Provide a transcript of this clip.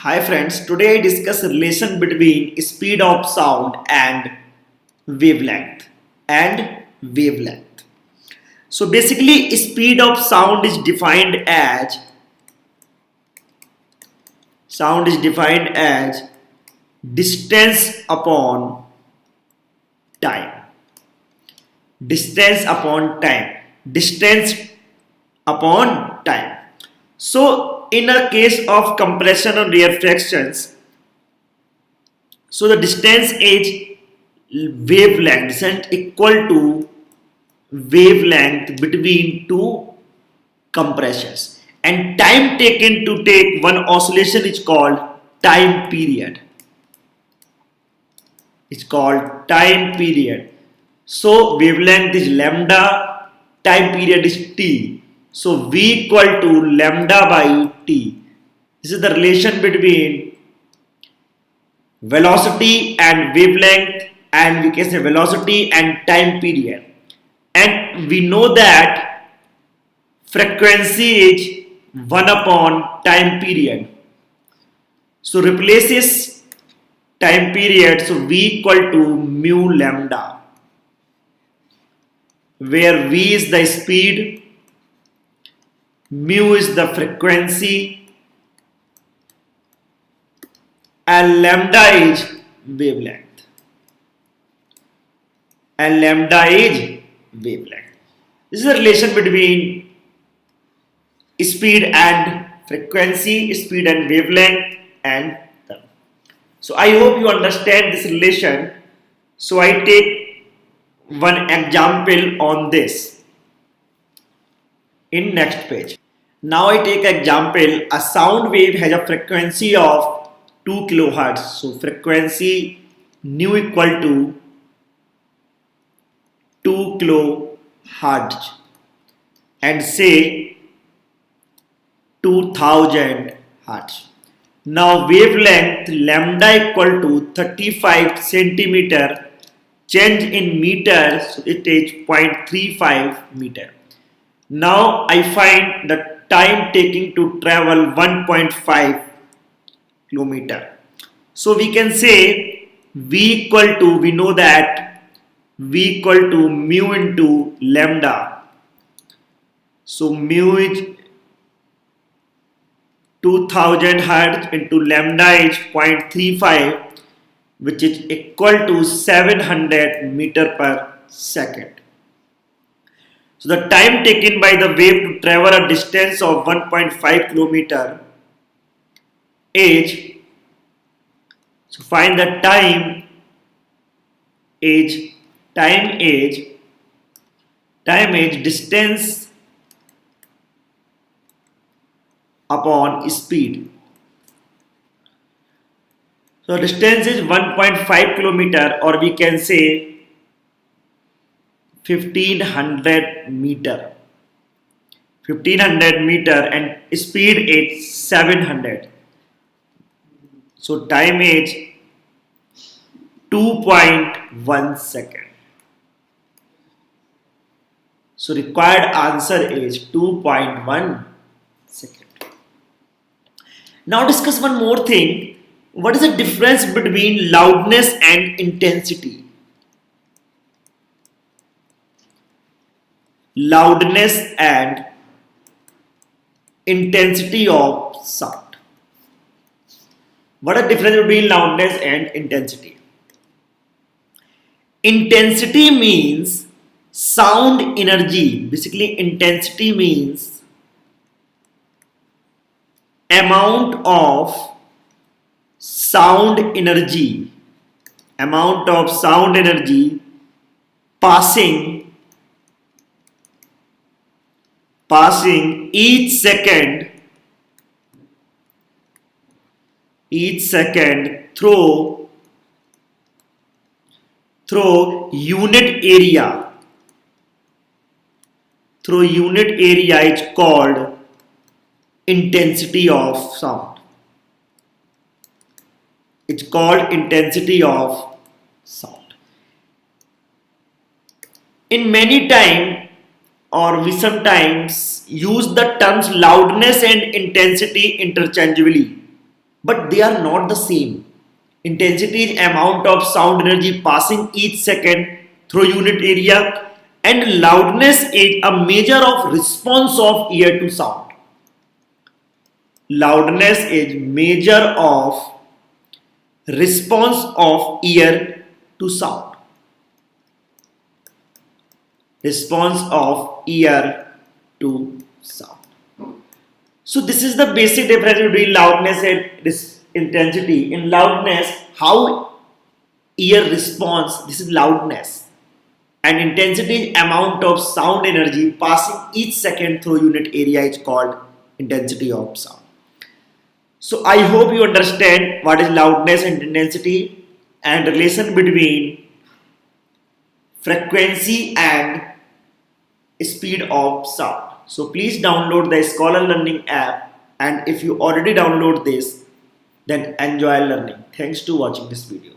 Hi friends, today I discuss relation between speed of sound and wavelength wavelength. So basically speed of sound is defined as distance upon time. Distance upon time. Distance upon time. So in a case of compression or rarefactions, so the distance is wavelength and equal to wavelength between two compressions, and time taken to take one oscillation is called time period. It's called time period. So wavelength is lambda, time period is t. So v equal to lambda by t. This is the relation between velocity and wavelength, and we can say velocity and time period. And we know that frequency is 1 upon time period. So replaces time period, so v equal to mu lambda, where v is the speed, mu is the frequency, and lambda is wavelength. This is the relation between speed and frequency, speed and wavelength, and time. So I hope you understand this relation. So I take one example on this in next page. Now I take example, a sound wave has a frequency of 2 kilohertz. So frequency nu equal to 2 kilohertz and say 2000 hertz. Now wavelength lambda equal to 35 centimeter, change in meters, so it is 0.35 meter. Now I find the time taking to travel 1.5 kilometer. So we can say v equal to, we know that v equal to mu into lambda. So mu is 2000 hertz into lambda is 0.35, which is equal to 700 meter per second. So the time taken by the wave to travel a distance of 1.5 kilometer is, so find the time is distance upon speed. So distance is 1.5 kilometer, or we can say 1500 meter. 1500 meter and speed is 700. So time is 2.1 second. So required answer is 2.1 second. Now discuss one more thing. What is the difference between loudness and intensity? Loudness and intensity of sound. What is the difference between loudness and intensity? Intensity means sound energy. Basically, intensity means amount of sound energy passing each second through unit area. Is called intensity of sound. It's called intensity of sound. In many time, or we sometimes use the terms loudness and intensity interchangeably. but they are not the same. Intensity is amount of sound energy passing each second through unit area, and loudness is a measure of response of ear to sound. Loudness is measure of response of ear to sound. Response of ear to sound. So this is the basic difference between loudness and intensity. In loudness, how ear responds, this is loudness. And intensity is amount of sound energy passing each second through unit area is called intensity of sound. So I hope you understand what is loudness and intensity and relation between frequency and speed of sound. So please download the Scholar Learning app, and if you already download this, then enjoy learning. Thanks to watching this video.